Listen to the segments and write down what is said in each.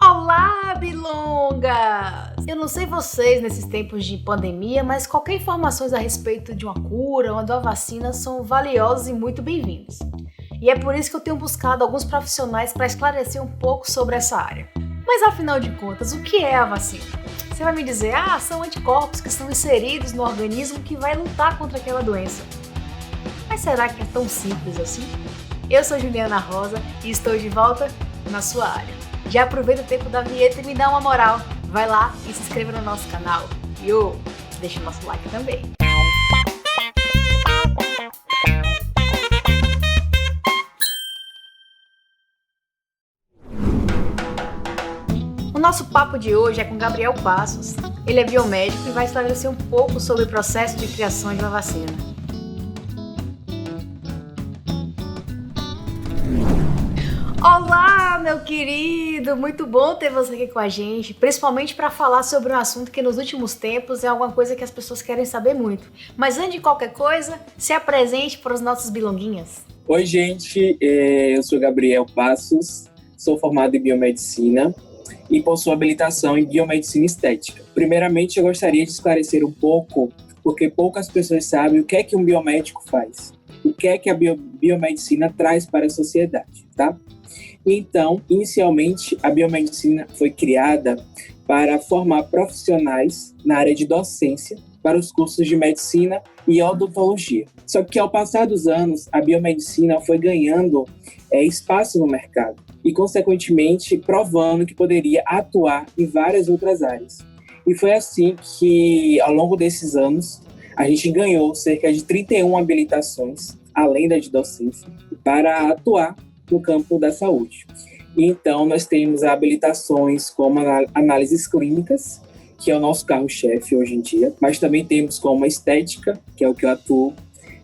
Olá, bilongas! Eu não sei vocês nesses tempos de pandemia, mas qualquer informações a respeito de uma cura ou de uma vacina são valiosas e muito bem-vindos. E é por isso que eu tenho buscado alguns profissionais para esclarecer um pouco sobre essa área. Mas afinal de contas, o que é a vacina? Você vai me dizer, são anticorpos que estão inseridos no organismo que vai lutar contra aquela doença. Mas será que é tão simples assim? Eu sou Juliana Rosa e estou de volta na sua área. Já aproveita o tempo da vinheta e me dá uma moral. Vai lá e se inscreva no nosso canal. E deixa o nosso like também. O nosso papo de hoje é com Gabriel Passos. Ele é biomédico e vai esclarecer um pouco sobre o processo de criação de uma vacina. Olá, meu querido! Muito bom ter você aqui com a gente, principalmente para falar sobre um assunto que nos últimos tempos é alguma coisa que as pessoas querem saber muito. Mas antes de qualquer coisa, se apresente para os nossos bilonguinhas. Oi, gente! Eu sou Gabriel Passos, sou formado em biomedicina e possuo habilitação em biomedicina estética. Primeiramente, eu gostaria de esclarecer um pouco, porque poucas pessoas sabem o que é que um biomédico faz, o que é que a biomedicina traz para a sociedade, tá? Então, inicialmente, a biomedicina foi criada para formar profissionais na área de docência para os cursos de medicina e odontologia. Só que, ao passar dos anos, a biomedicina foi ganhando espaço no mercado e, consequentemente, provando que poderia atuar em várias outras áreas. E foi assim que, ao longo desses anos, a gente ganhou cerca de 31 habilitações, além da de docência, para atuar no campo da saúde. Então, nós temos habilitações como análises clínicas, que é o nosso carro-chefe hoje em dia, mas também temos como estética, que é o que eu atuo,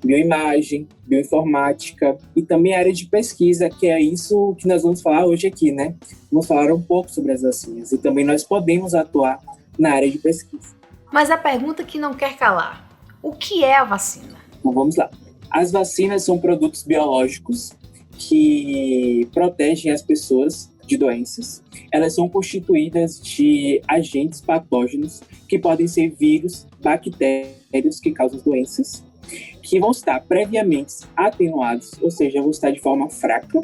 bioimagem, bioinformática e também a área de pesquisa, que é isso que nós vamos falar hoje aqui, né? Vamos falar um pouco sobre as vacinas e também nós podemos atuar na área de pesquisa. Mas a pergunta que não quer calar, o que é a vacina? Então, vamos lá. As vacinas são produtos biológicos que protegem as pessoas de doenças. Elas são constituídas de agentes patógenos, que podem ser vírus, bactérias que causam doenças, que vão estar previamente atenuados, ou seja, vão estar de forma fraca,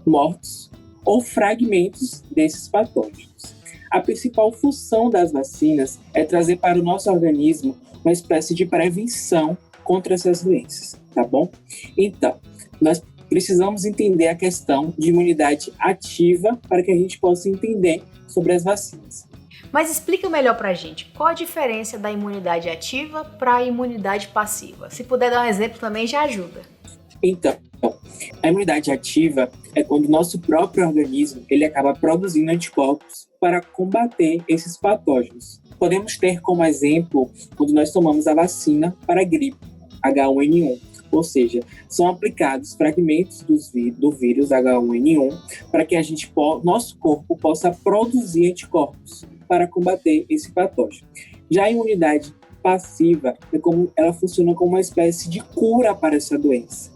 mortos ou fragmentos desses patógenos. A principal função das vacinas é trazer para o nosso organismo uma espécie de prevenção contra essas doenças, tá bom? Então, nós precisamos entender a questão de imunidade ativa para que a gente possa entender sobre as vacinas. Mas explica melhor pra gente, qual a diferença da imunidade ativa para a imunidade passiva? Se puder dar um exemplo também já ajuda. Então, a imunidade ativa é quando o nosso próprio organismo ele acaba produzindo anticorpos para combater esses patógenos. Podemos ter como exemplo quando nós tomamos a vacina para a gripe, H1N1. Ou seja, são aplicados fragmentos do vírus H1N1 para que nosso corpo possa produzir anticorpos para combater esse patógeno. Já a imunidade passiva ela funciona como uma espécie de cura para essa doença.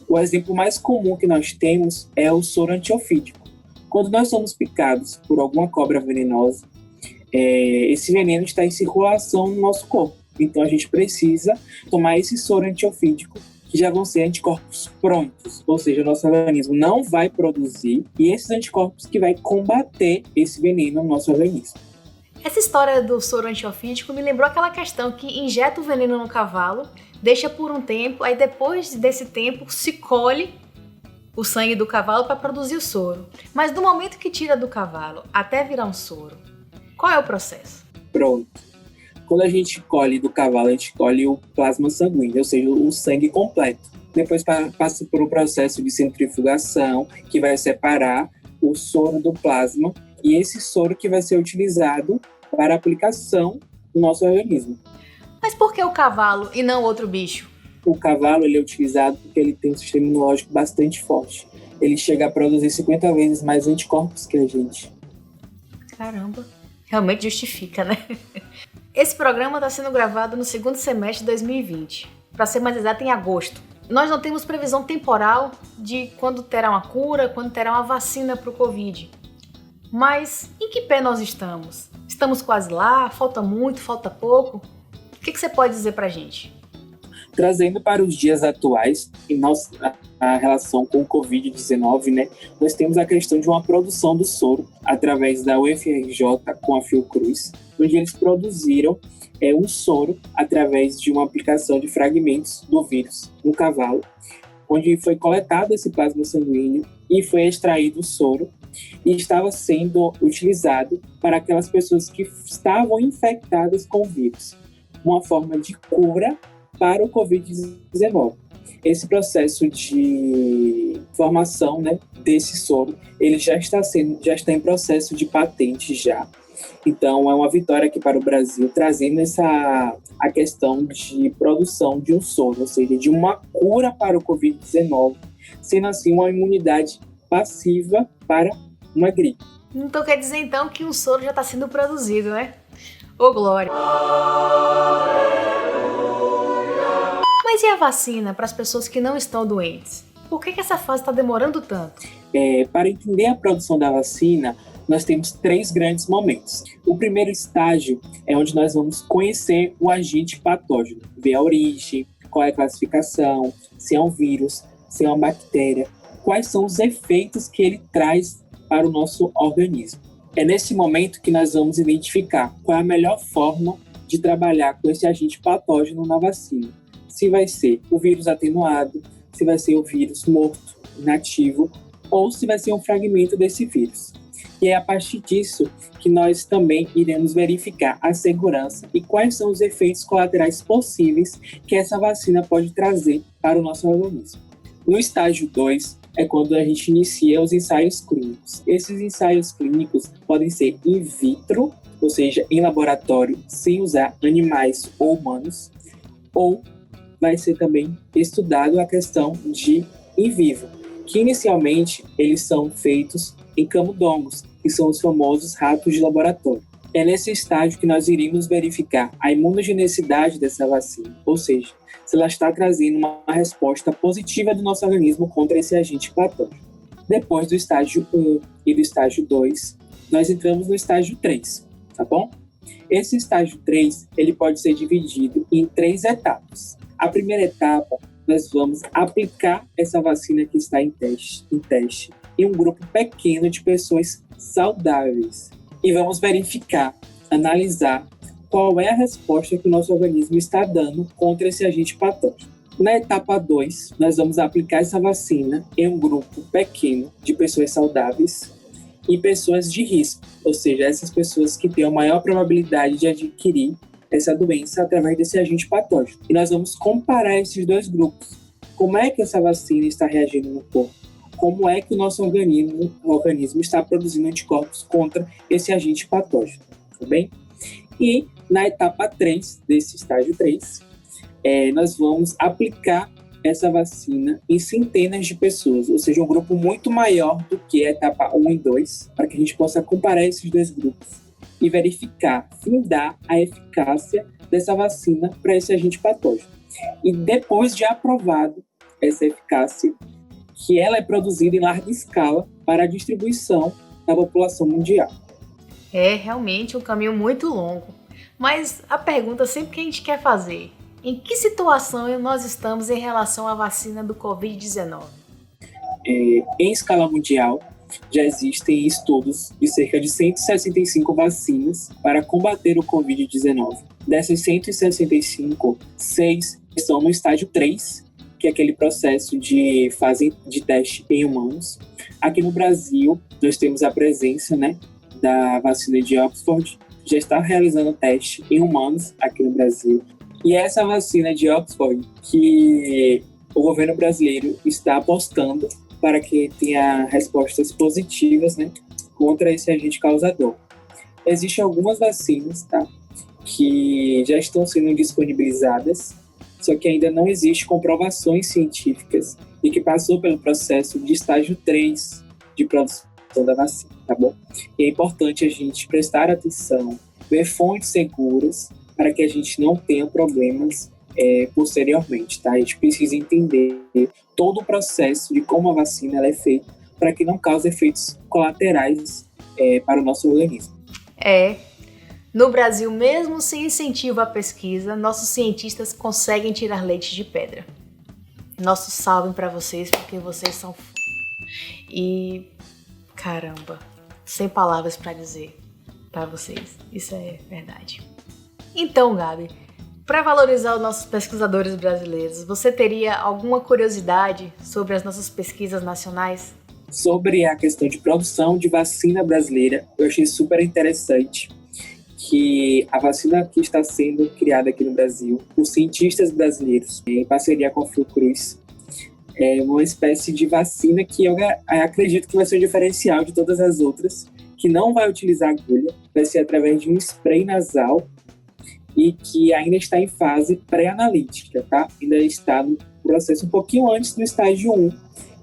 O exemplo mais comum que nós temos é o soro antiofídico. Quando nós somos picados por alguma cobra venenosa, esse veneno está em circulação no nosso corpo. Então, a gente precisa tomar esse soro antiofídico, que já vão ser anticorpos prontos, ou seja, o nosso organismo não vai produzir, e esses anticorpos que vai combater esse veneno no nosso organismo. Essa história do soro antiofídico me lembrou aquela questão que injeta o veneno no cavalo, deixa por um tempo, aí depois desse tempo se colhe o sangue do cavalo para produzir o soro. Mas do momento que tira do cavalo até virar um soro, qual é o processo? Pronto. Quando a gente colhe do cavalo, a gente colhe o plasma sanguíneo, ou seja, o sangue completo. Depois passa por um processo de centrifugação, que vai separar o soro do plasma, e esse soro que vai ser utilizado para a aplicação no nosso organismo. Mas por que o cavalo e não outro bicho? O cavalo ele é utilizado porque ele tem um sistema imunológico bastante forte. Ele chega a produzir 50 vezes mais anticorpos que a gente. Caramba, realmente justifica, né? Esse programa está sendo gravado no segundo semestre de 2020, para ser mais exato, em agosto. Nós não temos previsão temporal de quando terá uma cura, quando terá uma vacina para o Covid. Mas em que pé nós estamos? Estamos quase lá? Falta muito? Falta pouco? O que você pode dizer pra gente? Trazendo para os dias atuais, em nossa a relação com o Covid-19, né, nós temos a questão de uma produção do soro através da UFRJ com a Fiocruz, onde eles produziram um soro através de uma aplicação de fragmentos do vírus no cavalo, onde foi coletado esse plasma sanguíneo e foi extraído o soro e estava sendo utilizado para aquelas pessoas que estavam infectadas com o vírus, uma forma de cura para o Covid-19. Esse processo de formação, né, desse soro, ele já está em processo de patente já. Então, é uma vitória aqui para o Brasil, trazendo a questão de produção de um soro, ou seja, de uma cura para o Covid-19, sendo assim uma imunidade passiva para uma gripe. Então quer dizer então que um soro já está sendo produzido, né? Ô glória! Mas e a vacina para as pessoas que não estão doentes? Por que essa fase está demorando tanto? Para entender a produção da vacina, nós temos 3 grandes momentos. O primeiro estágio é onde nós vamos conhecer o agente patógeno, ver a origem, qual é a classificação, se é um vírus, se é uma bactéria, quais são os efeitos que ele traz para o nosso organismo. É nesse momento que nós vamos identificar qual é a melhor forma de trabalhar com esse agente patógeno na vacina. Se vai ser o vírus atenuado, se vai ser o vírus morto, inativo, ou se vai ser um fragmento desse vírus. E é a partir disso que nós também iremos verificar a segurança e quais são os efeitos colaterais possíveis que essa vacina pode trazer para o nosso organismo. No estágio 2 é quando a gente inicia os ensaios clínicos. Esses ensaios clínicos podem ser in vitro, ou seja, em laboratório, sem usar animais ou humanos, ou vai ser também estudado a questão de in vivo, que inicialmente eles são feitos em camundongos, que são os famosos ratos de laboratório. É nesse estágio que nós iremos verificar a imunogenicidade dessa vacina, ou seja, se ela está trazendo uma resposta positiva do nosso organismo contra esse agente patógeno. Depois do estágio 1 e do estágio 2, nós entramos no estágio 3, tá bom? Esse estágio 3, ele pode ser dividido em 3 etapas. A primeira etapa, nós vamos aplicar essa vacina que está em teste em um grupo pequeno de pessoas saudáveis. E vamos verificar, analisar qual é a resposta que o nosso organismo está dando contra esse agente patógeno. Na etapa 2, nós vamos aplicar essa vacina em um grupo pequeno de pessoas saudáveis e pessoas de risco, ou seja, essas pessoas que têm a maior probabilidade de adquirir essa doença através desse agente patógeno. E nós vamos comparar esses 2 grupos. Como é que essa vacina está reagindo no corpo? Como é que o nosso organismo está produzindo anticorpos contra esse agente patógeno, tá bem? E na etapa 3, desse estágio 3, nós vamos aplicar essa vacina em centenas de pessoas, ou seja, um grupo muito maior do que a etapa 1 e 2, para que a gente possa comparar esses 2 grupos e verificar, findar a eficácia dessa vacina para esse agente patógeno. E depois de aprovado essa eficácia, que ela é produzida em larga escala para a distribuição da população mundial. É realmente um caminho muito longo. Mas a pergunta sempre que a gente quer fazer, em que situação nós estamos em relação à vacina do Covid-19? Em escala mundial, já existem estudos de cerca de 165 vacinas para combater o Covid-19. Dessas 165, 6 estão no estágio 3, que é aquele processo de fase de teste em humanos. Aqui no Brasil, nós temos a presença, né, da vacina de Oxford, já está realizando teste em humanos aqui no Brasil. E essa vacina de Oxford, que o governo brasileiro está apostando para que tenha respostas positivas, né, contra esse agente causador. Existem algumas vacinas, tá, que já estão sendo disponibilizadas, só que ainda não existe comprovações científicas e que passou pelo processo de estágio 3 de produção da vacina, tá bom? E é importante a gente prestar atenção, ver fontes seguras para que a gente não tenha problemas posteriormente, tá? A gente precisa entender todo o processo de como a vacina ela é feita para que não cause efeitos colaterais para o nosso organismo. No Brasil, mesmo sem incentivo à pesquisa, nossos cientistas conseguem tirar leite de pedra. Nosso salve para vocês, porque vocês são e caramba, sem palavras para dizer para vocês, isso é verdade. Então, Gabi, para valorizar os nossos pesquisadores brasileiros, você teria alguma curiosidade sobre as nossas pesquisas nacionais? Sobre a questão de produção de vacina brasileira, eu achei super interessante que a vacina que está sendo criada aqui no Brasil, por cientistas brasileiros, em parceria com a Fiocruz, é uma espécie de vacina que eu acredito que vai ser um diferencial de todas as outras, que não vai utilizar agulha, vai ser através de um spray nasal e que ainda está em fase pré-analítica, tá? Ainda está no processo um pouquinho antes do estágio 1,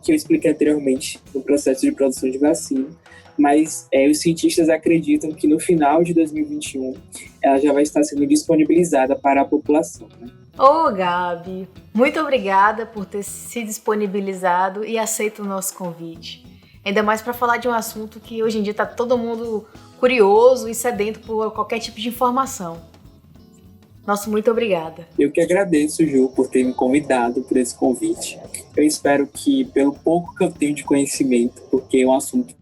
que eu expliquei anteriormente, no processo de produção de vacina, mas os cientistas acreditam que no final de 2021 ela já vai estar sendo disponibilizada para a população, né? Ô, Gabi, muito obrigada por ter se disponibilizado e aceito o nosso convite. Ainda mais para falar de um assunto que hoje em dia está todo mundo curioso e sedento por qualquer tipo de informação. Nosso muito obrigada. Eu que agradeço, Ju, por ter me convidado por esse convite. Eu espero que, pelo pouco que eu tenho de conhecimento, porque é um assunto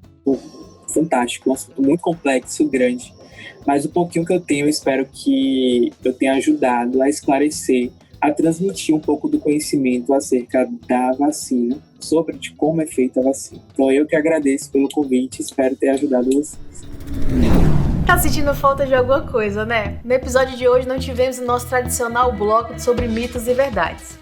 fantástico, um assunto muito complexo, grande, mas o pouquinho que eu tenho, eu espero que eu tenha ajudado a esclarecer, a transmitir um pouco do conhecimento acerca da vacina, sobre de como é feita a vacina. Então eu que agradeço pelo convite, espero ter ajudado vocês. Tá sentindo falta de alguma coisa, né? No episódio de hoje não tivemos o nosso tradicional bloco sobre mitos e verdades.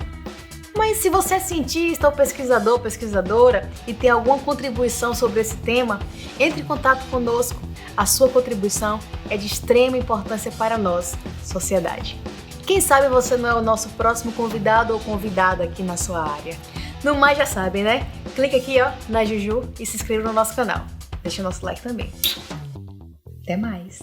Mas se você é cientista ou pesquisador, pesquisadora e tem alguma contribuição sobre esse tema, entre em contato conosco. A sua contribuição é de extrema importância para nós, sociedade. Quem sabe você não é o nosso próximo convidado ou convidada aqui na sua área. No mais já sabem, né? Clique aqui, na Juju e se inscreva no nosso canal. Deixa o nosso like também. Até mais!